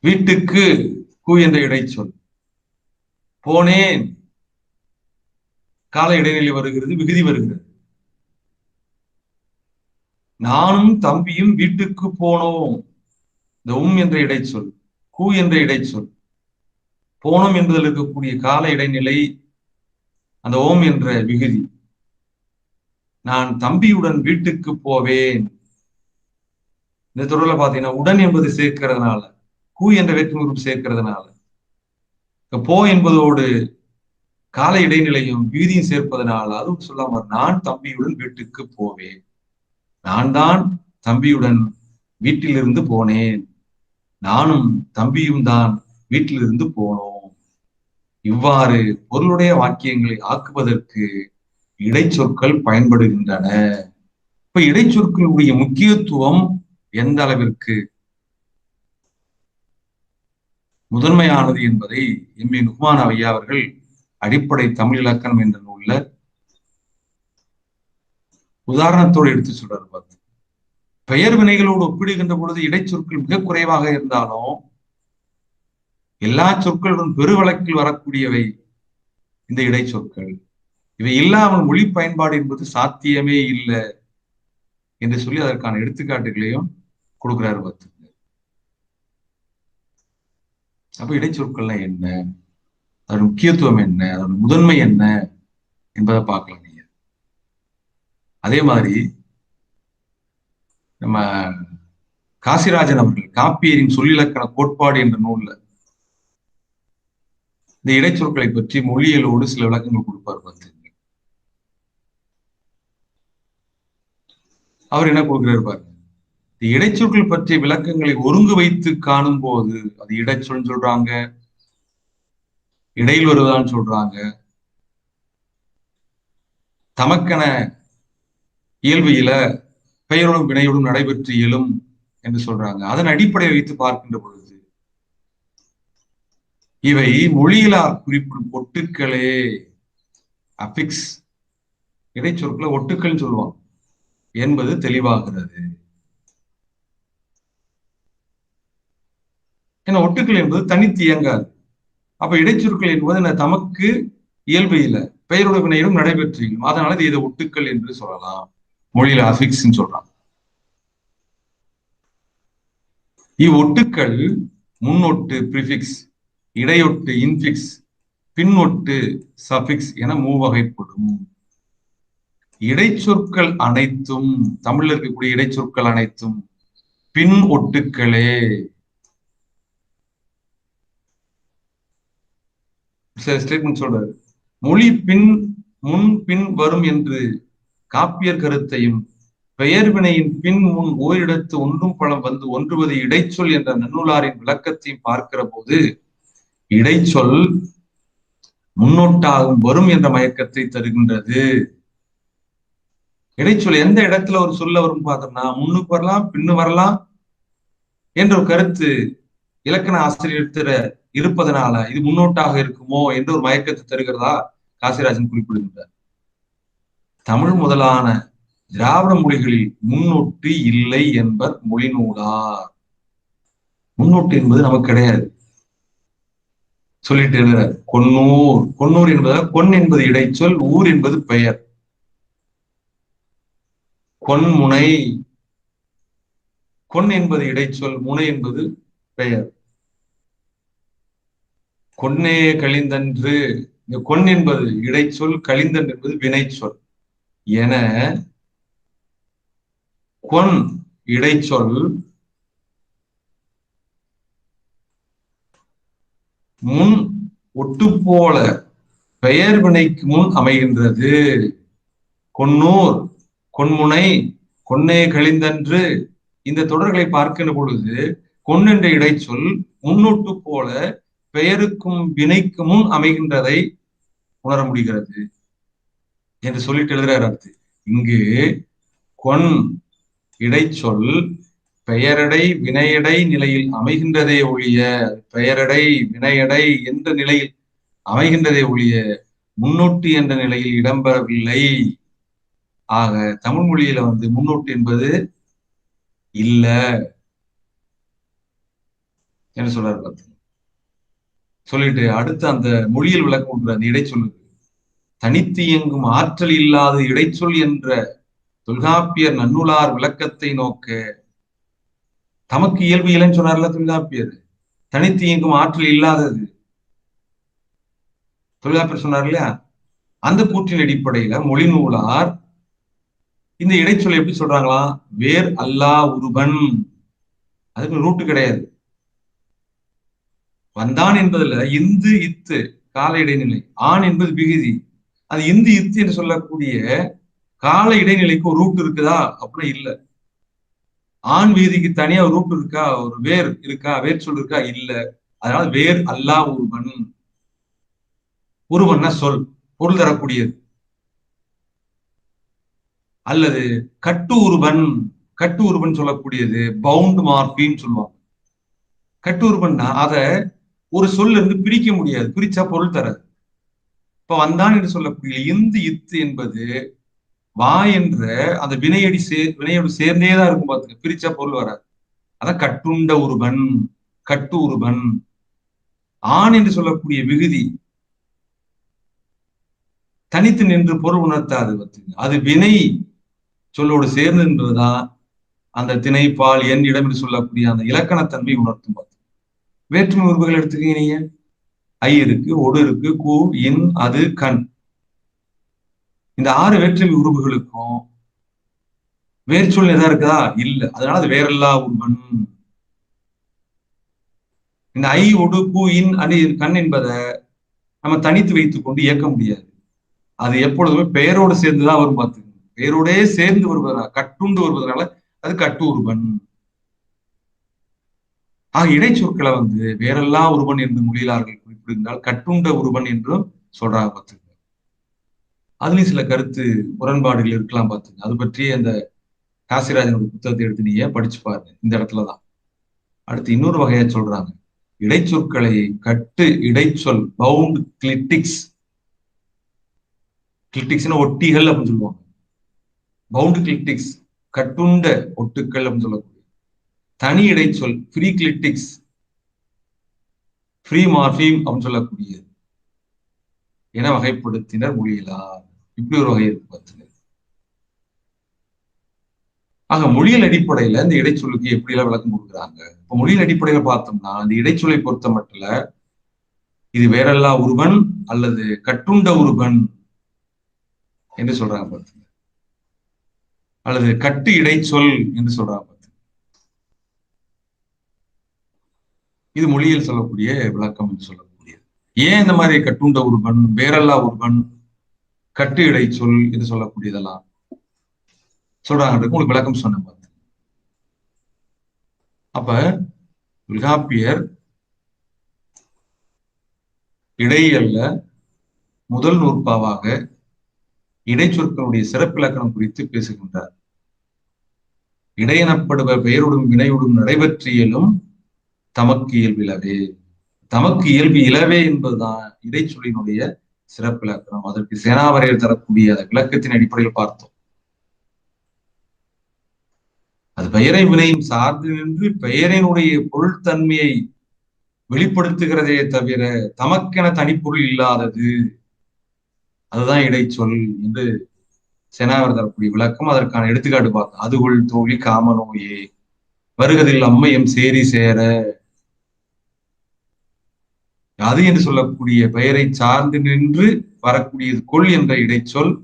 வீட்டுக்கு கு என்ற இடைச்சொல், போனேன் கால இடைநிலை வருகிறது, விகுதி வருகிறது. நானும் தம்பியும் வீட்டுக்கு போனோம், இந்த என்ற இடைச்சொல், கு என்ற இடைச்சொல், போனோம் என்பதில் இருக்கக்கூடிய கால இடைநிலை, அந்த ஓம் என்ற விகுதி. நான் தம்பியுடன் வீட்டுக்கு போவேன். இந்த தொடர்ல பாத்தீங்கன்னா உடன் என்பது சேர்க்கிறதுனால, கு என்ற வேற்றுமை சேர்க்கிறதுனால, போ என்பதோடு கால இடைநிலையும் விகுதியும் சேர்ப்பதனால அதுவும் சொல்லாம நான் தம்பியுடன் வீட்டுக்கு போவேன். நான் தான் தம்பியுடன் வீட்டிலிருந்து போனேன். நானும் தம்பியும் தான் வீட்டிலிருந்து போனோம். இவ்வாறு பொருளுடைய வாக்கியங்களை ஆக்குவதற்கு இடைச்சொற்கள் பயன்படுகின்றன. இப்ப இடைச்சொற்களுடைய முக்கியத்துவம் எந்த அளவிற்கு முதன்மையானது என்பதை எம்.ஏ. நுஹ்மான் ஐயா அவர்கள் அடிப்படை தமிழ் இலக்கணம் என்ற நூல்ல உதாரணத்தோடு எடுத்து சொல்றாரு. பார்த்து பெயர் வினைகளோடு ஒப்பிடுகின்ற பொழுது இடைச்சொற்கள் மிக குறைவாக இருந்தாலும் எல்லா சொற்களுடன் பெருவழக்கில் வரக்கூடியவை இந்த இடைச்சொற்கள். இவை இல்லாமல் மொழி பயன்பாடு என்பது சாத்தியமே இல்லை என்று சொல்லி அதற்கான எடுத்துக்காட்டுகளையும் கொடுக்கிறாரு. பார்த்து அப்ப இடைச்சொற்கள்லாம் என்ன, அதோட முக்கியத்துவம் என்ன, அதோட முதன்மை என்ன என்பதை பார்க்கலாம். நீங்க அதே மாதிரி நம்ம காசிராஜன் அவர்கள் காப்பியரின் சொல்லிலக்கண கோட்பாடு என்ற நூல்ல இந்த இடைச்சொற்களை பற்றி மொழியியலோடு சில விளக்கங்கள் கொடுப்பார். பார்த்து அவர் என்ன கொடுக்கிறார் பாருங்க. இடைச்சொற்கள் பற்றிய விளக்கங்களை ஒருங்கு வைத்து காணும் போது அது இடைச்சொல் சொல்றாங்க, இடையில் வருவதான்னு சொல்றாங்க, தமக்கென இயல்புயில பெயரோடும் வினையோடும் நடைபெற்று இயலும் என்று சொல்றாங்க. அதன் அடிப்படையை வைத்து பார்க்கின்ற பொழுது இவை மொழியிலார் குறிப்பிடும் ஒட்டுக்களே. அபிக்ஸ் இடைச்சொற்களை ஒட்டுக்கள் சொல்லுவாங்க என்பது தெளிவாகிறது. ஏன்னா ஒட்டுக்கள் என்பது தனித்து இயங்காது. அப்ப இடைச்சொற்கள் என்பது தமக்கு இயல்பு இல்லை, பெயரோட வினையிலும் நடைபெற்றியும், அதனால இதை ஒட்டுக்கள் என்று சொல்லலாம். மொழியில அபிக்ஸ் சொல்றாங்க. இவ்வொட்டுக்கள் முன்னொட்டு பிரிபிக்ஸ், இடையொட்டு இன்பிக்ஸ், பின்னொட்டு சபிக்ஸ் என மூவகைப்படும். இடைச்சொற்கள் அனைத்தும், தமிழ்ல இருக்கக்கூடிய இடைச்சொற்கள் அனைத்தும் பின் ஒட்டுக்களே. ஸ்டேட்மெண்ட் சொல்றாரு, மொழி பின் முன் பின் வரும் என்று காப்பியர் கருத்தையும், பெயர் வினையின் பின் முன் ஓரிடத்து ஒன்றும் பழம் வந்து ஒன்றுவது இடைச்சொல் என்ற நன்னூலாரின் விளக்கத்தையும் பார்க்கிற போது இடைச்சொல் முன்னோட்டாகும் வரும் என்ற மயக்கத்தை தருகின்றது. இடைச்சொல் எந்த இடத்துல ஒரு சொல்ல வரும் பார்த்தோம்னா முன்னுக்கு வரலாம், பின்னு வரலாம் என்ற ஒரு கருத்து இலக்கண ஆசிரியர் இருப்பதனால இது முன்னோட்டாக இருக்குமோ என்று ஒரு மயக்கத்தை தருகிறதா காசிராஜன் குறிப்பிடுகின்றார். தமிழ் முதலான திராவிட மொழிகளில் முன்னொட்டு இல்லை என்பர் மொழி நூலார். முன்னொட்டு என்பது நமக்கு கிடையாது சொல்லிட்டு எழுதுறார். கொன்னூர், கொன்னூர் என்பதால் கொன் என்பது இடைச்சொல், ஊர் என்பது பெயர். கொன்முனை, கொன் என்பது இடைச்சொல், முனை என்பது பெயர். கொன்னே கழிந்தன்று, இந்த கொன் என்பது இடைச்சொல், கழிந்தன் என்பது வினைச்சொல் என கொன் இடைச்சொல் முன் ஒட்டு போல பெயர் வினைக்கு முன் அமைகின்றது. கொன்னூர், கொன்முனை, கொன்னே கழிந்தன்று இந்த தொடர்களை பார்க்கின்ற பொழுது கொன் என்ற இடைச்சொல் முன்னொட்டு போல பெயருக்கும் வினைக்கு முன் அமைகின்றதை உணர முடிகிறது என்று சொல்லிட்டு எழுதுறாரு. அடுத்து இங்கு கொன் இடைச்சொல் பெயரடை வினையடை நிலையில் அமைகின்றதே ஒழிய, பெயரடை வினையடை என்ற நிலையில் அமைகின்றதே ஒழிய முன்னொட்டு என்ற நிலையில் இடம்பெறவில்லை. ஆக தமிழ் மொழியில முன்னொட்டு என்பது இல்ல என்ன சொல்றாரு பார்த்து சொல்லிட்டு அடுத்து அந்த மொழியில் விளக்கம் அந்த இடைச்சொல்லுக்கு தனித்து இயங்கும் ஆற்றல் இல்லாத இடைச்சொல் என்ற தொல்காப்பியர் நன்னூலார் விளக்கத்தை நோக்க, தமக்கு இயல்பு இல்லைன்னு சொன்னார்ல தொல்காப்பியர், தனித்து இயங்கும் ஆற்றல் இல்லாதது தொல்காப்பியர் சொன்னார் இல்லையா, அந்த கூற்றின் அடிப்படையில மொழி நூலார் இந்த இடைச்சொல் எப்படி சொல்றாங்களா, வேர் அல்லா உருபன், அதுக்கு ரூட்டு கிடையாது. வந்தான் என்பதுல இந்து இத்து கால இடைநிலை, ஆண் என்பது விகுதி, அது இந்து இத்து என்று சொல்லக்கூடிய கால இடைநிலைக்கு ஒரு ரூட் இருக்குதா அப்படின்னா இல்ல. ஆண் விகுதிக்கு தனியா ஒரு ரூட் இருக்கா, ஒரு வேர் இருக்கா, வேர் சொல் இருக்கா, இல்ல. அதனால வேர் அல்லா உருவன், உருவன்னா சொல், பொருள் தரக்கூடியது. அல்லது கட்டு உருவன், கட்டு உருவன் சொல்லக்கூடியது பவுண்ட் மார்பின்னு சொல்லுவாங்க. கட்டு உருவன்னா அதை ஒரு சொல்ல இருந்து பிரிக்க முடியாது, பிரிச்சா பொருள் தராது. இப்ப வந்தான் என்று சொல்லக்கூடிய இந்து இத்து என்பது வா என்ற அந்த வினையோடு சேர்ந்தேதான் இருக்கும் பார்த்துக்க, பிரிச்சா பொருள் வராது. அதான் கட்டுண்ட உருவன், கட்டு உருவன். ஆண் என்று சொல்லக்கூடிய விகுதி தனித்து நின்று பொருள் உணர்த்தாது பார்த்துங்க, அது வினை சொல்லோடு சேர்ந்து நின்றதுதான் அந்த திணைப்பால் என் இடம் என்று சொல்லக்கூடிய அந்த இலக்கணத்தன்மை உணர்த்தும் பார்த்து. வேற்றுமை உறுப்புகள் எடுத்துக்கீங்க நீங்க, ஐ இருக்கு, ஒடு இருக்கு, கூ, இன், அது, கண், இந்த 6 வேற்றுமை உறுப்புகளுக்கும் வேர்ச்சொல் எதா இருக்குதா இல்ல, அதனால அது வேறல்லா உருவன். இந்த ஐ, ஒடு, கூ, இன், அது, கண் என்பதை நம்ம தனித்து வைத்துக் கொண்டு இயக்க முடியாது. அது எப்பொழுதுமே பெயரோடு சேர்ந்துதான் வரும் பார்த்துக்கணும். பெயரோடே சேர்ந்து வருவதனால, கட்டுண்டு வருவதனால அது கட்டு உருவன். இடைச்சொற்களை வேறெல்லா உருவன் என்று மொழியிலார்கள் குறிப்பிடுகின்றால் கட்டுண்ட உருவன் என்றும் சொல்றாங்க பார்த்துங்க. அதுலயும் சில கருத்து முரண்பாடுகள் இருக்கலாம் பார்த்துங்க. அது பற்றி அந்த காசிராஜனோட புத்தகத்தை எடுத்து நீங்க படிச்சு பாருங்க. இந்த இடத்துலதான் அடுத்து இன்னொரு வகையா சொல்றாங்க. இடைச்சொற்களை கட்டு இடைச்சொல் பவுண்ட் கிளிட்டிக்ஸ், கிளிட்டிக்ஸ்னா ஒட்டிகள் அப்படின்னு சொல்லுவாங்க. பவுண்ட் கிளிட்டிக்ஸ் கட்டுண்ட ஒட்டுக்கள் அப்படின்னு சொல்லக்கூடிய தனி இடைச்சொல் ஃப்ரீ கிளிட்டிக்ஸ், ஃப்ரீ மார்பீம் அப்படின்னு சொல்லக்கூடியது என வகைப்படுத்தினர் மொழியியலார். இப்படி ஒரு வகை இருக்கு. ஆக மொழியியல் அடிப்படையில இந்த இடைச்சொல்லுக்கு எப்படி எல்லாம் விளக்கம் கொடுக்குறாங்க. இப்ப மொழியியல் அடிப்படையில பார்த்தோம்னா இந்த இடைச்சொல்லை பொறுத்த மட்டும் இது வேறல்லா உருவன் அல்லது கட்டுண்ட உருவன் என்று சொல்றாங்க பார்த்துங்க, அல்லது கட்டு இடைச்சொல் என்று சொல்றாங்க. இது மொழியில் சொல்லக்கூடிய விளக்கம் என்று சொல்லக்கூடியது. ஏன் இந்த மாதிரி கட்டுண்ட உருவன், வேறல்லா உருவன், கட்டு இடைச்சொல் என்று சொல்லக்கூடியதெல்லாம் சொல்றாங்க உங்களுக்கு விளக்கம் சொன்ன பார்த்து. அப்ப தொல்காப்பியர் இடையல்ல முதல் நூற்பாவாக இடைச்சொற்களுடைய சிறப்பிலக்கணம் குறித்து பேசுகின்றார். இடையெனப்படுவ பெயருடும் வினையுடும் நடைபெற்றியலும் தமக்கு இயல்பிலவே. தமக்கு இயல்பு இலவே என்பதுதான் இடைச்சொல்லினுடைய சிறப்பிலக்கணம். அதற்கு சேனாவரையர் தரக்கூடிய அந்த விளக்கத்தின் அடிப்படையில் பார்த்தோம். அது பெயரை வினையும் சார்ந்து நின்று பெயரினுடைய பொருள்தன்மையை வெளிப்படுத்துகிறதே தவிர தமக்கென தனிப்பொருள் இல்லாதது, அதுதான் இடைச்சொல் என்று சேனாவர் தரக்கூடிய விளக்கம். அதற்கான எடுத்துக்காட்டு பார்த்தோம். அதுகொள் தோழி காமநோயே வருகதில் அம்மையம் சேரி சேர. அது என்று சொல்லக்கூடிய பெயரை சார்ந்து நின்று வரக்கூடியது கொள் என்ற இடைச்சொல்.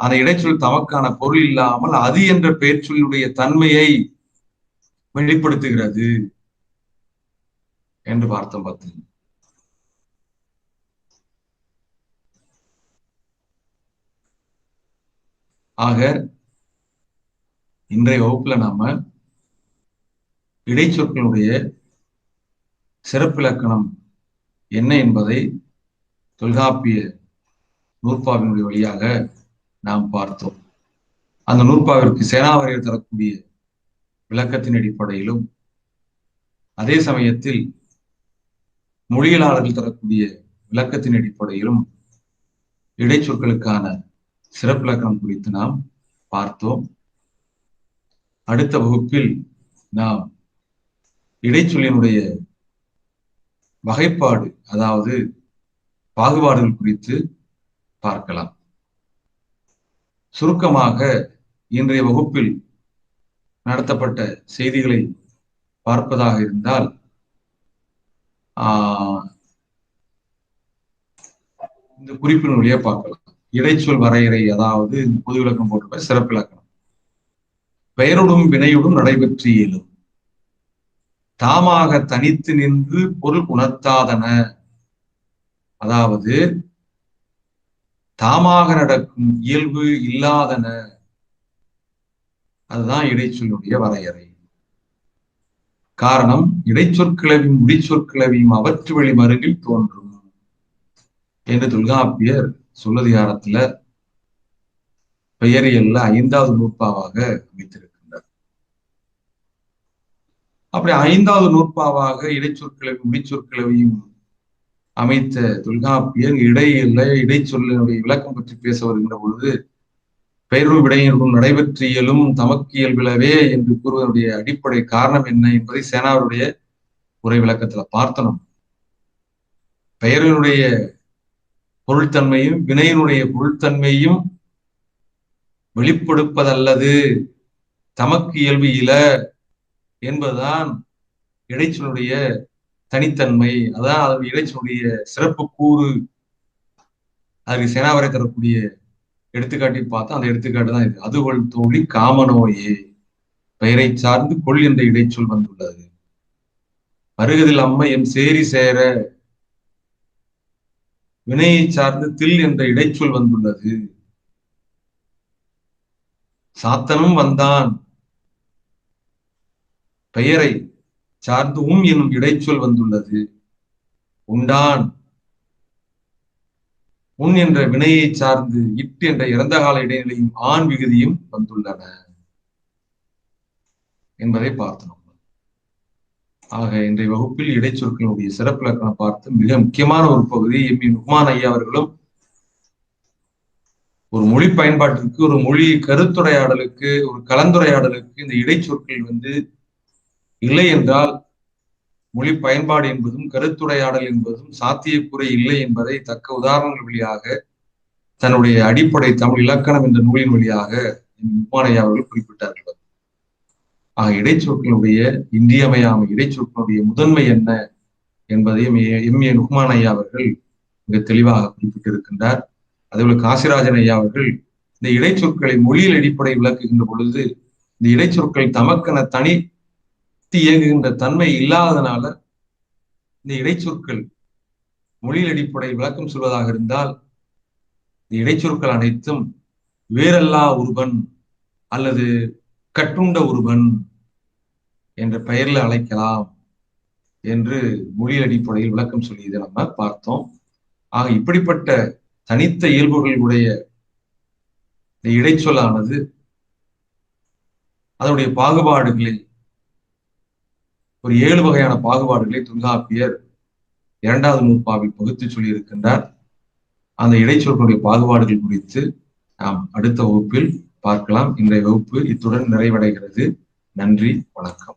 அந்த இடைச்சொல் தமக்கான பொருள் இல்லாமல் அது என்ற பெயர்ச்சொல்லுடைய தன்மையை வெளிப்படுத்துகிறது என்று பார்த்தோம். ஆக இன்றைய வகுப்புல நாம இடைச்சொற்களுடைய சிறப்பிலக்கணம் என்ன என்பதை தொல்காப்பிய நூற்பாவினுடைய வழியாக நாம் பார்த்தோம். அந்த நூற்பாவிற்கு சேனாவரையர் தரக்கூடிய விளக்கத்தின் அடிப்படையிலும் அதே சமயத்தில் மொழியியலாளர்கள் தரக்கூடிய விளக்கத்தின் அடிப்படையிலும் இடைச்சொற்களுக்கான சிறப்பிலக்கணம் குறித்து நாம் பார்த்தோம். அடுத்த வகுப்பில் நாம் இடைச்சொல்லினுடைய வகைப்பாடு, அதாவது பாகுபாடுகள் குறித்து பார்க்கலாம். சுருக்கமாக இன்றைய வகுப்பில் நடத்தப்பட்ட செய்திகளை பார்ப்பதாக இருந்தால், இந்த குறிப்பின் வழியா பார்க்கலாம். இடைச்சொல் வரையறை, அதாவது பொது விளக்கம் போட்ட சிறப்பிலக்கணம். பெயருடும் வினையுடும் நடைபெற்று இயலும் தாமாக தனித்து நின்று பொருள் உணர்த்தாதன, அதாவது தாமாக நடக்கும் இயல்பு இல்லாதன, அதுதான் இடைச்சொல்லுடைய வரையறை. காரணம், இடைச்சொற்கிளவியும் முடிச்சொற்கிளவியும் அவற்று வழி மருங்கில் தோன்றும் என்று தொல்காப்பியர் சொல்லதிகாரத்துல பெயரியல்ல 5வது நூற்பாவாக அமைத்திருக்கின்றார். அப்படி 5வது நூற்பாவாக இடைச்சொற்கிளவி முடிச்சொற்கிளவியும் அமைத்த தொல்காப்பியர் இடைச்சொல்லினுடைய விளக்கம் பற்றி பேச வருகின்ற பொழுது பெயரும் விடையினரும் நடைபெற்று இயலும் தமக்கு இயல்பிலவே என்று கூறுவதனுடைய அடிப்படை காரணம் என்ன என்பதை சேனாவருடைய உரை விளக்கத்துல பார்த்தனும். பெயரினுடைய பொருள்தன்மையும் வினையினுடைய பொருள்தன்மையும் வெளிப்படுப்பதல்லது தமக்கு இயல்பு இல என்பதுதான் இடைச்சொல்லுடைய தனித்தன்மை. அதான் அது இடைச்சொல்லுடைய சிறப்பு கூறு. அதுக்கு சேனாவரை தரக்கூடிய எடுத்துக்காட்டி பார்த்தா அந்த எடுத்துக்காட்டு தான் இது. அதுகொள் தோழி காமநோயே பெயரை சார்ந்து கொள் என்ற இடைச்சொல் வந்துள்ளது. வருகதில் அம்மையம் சேரி சேர வினையை சார்ந்து தில் என்ற இடைச்சொல் வந்துள்ளது. சாத்தனும் வந்தான் பெயரை சார்ந்து என்னும் இடைச்சொல் வந்துள்ளது. உண்டான் உன் என்ற வினையை சார்ந்து இட்டு என்ற இறந்த கால இடைநிலையும் ஆண் விகுதியும் வந்துள்ளன என்பதை பார்த்தோம். ஆக இன்றைய வகுப்பில் இடைச்சொற்களுடைய சிறப்பிலக்கணம் பார்த்து மிக முக்கியமான ஒரு பகுதி எம் நுக்மான் ஐயா அவர்களும் ஒரு மொழி பயன்பாட்டிற்கு, ஒரு மொழி கருத்துரையாடலுக்கு, ஒரு கலந்துரையாடலுக்கு இந்த இடைச்சொற்கள் இல்லை என்றால் மொழி பயன்பாடு என்பதும் கருத்துரையாடல் என்பதும் சாத்தியக்குறை இல்லை என்பதை தக்க உதாரணங்கள் வழியாக தன்னுடைய அடிப்படை தமிழ் இலக்கணம் என்ற நூலின் வழியாக நுக்மான் ஐயா அவர்கள் குறிப்பிட்டார்கள். ஆக இடைச்சொற்களுடைய இன்றியமையாமை, இடைச்சொற்களுடைய முதன்மை என்ன என்பதையும் எம்.ஏ. நுக்மான் ஐயா அவர்கள் மிக தெளிவாக குறிப்பிட்டிருக்கின்றார். அதேபோல காசிராஜன் ஐயா அவர்கள் இந்த இடைச்சொற்களை மொழியில் அடிப்படை விளக்குகின்ற பொழுது இந்த இடைச்சொற்கள் தமக்கென தனித்து இயங்குகின்ற தன்மை இல்லாததனால இந்த இடைச்சொற்கள் மொழியில் அடிப்படை விளக்கம் சொல்வதாக இருந்தால் இந்த இடைச்சொற்கள் அனைத்தும் வேறல்லா ஒருவன் அல்லது கட்டுண்ட ஒருவன் என்ற பெயரில் அழைக்கலாம் என்று மொழியில் அடிப்படையில் விளக்கம் சொல்லியதை நம்ம பார்த்தோம். ஆக இப்படிப்பட்ட தனித்த இயல்புகளுடைய இந்த இடைச்சொல்லானது அதனுடைய பாகுபாடுகளை ஒரு 7 வகையான பாகுபாடுகளை தொல்காப்பியர் 2வது நூற்பாவில் பகுத்து சொல்லியிருக்கின்றார். அந்த இடைச்சொற்களுடைய பாகுபாடுகள் குறித்து நாம் அடுத்த வகுப்பில் பார்க்கலாம். இன்றைய வகுப்பு இத்துடன் நிறைவடைகிறது. நன்றி, வணக்கம்.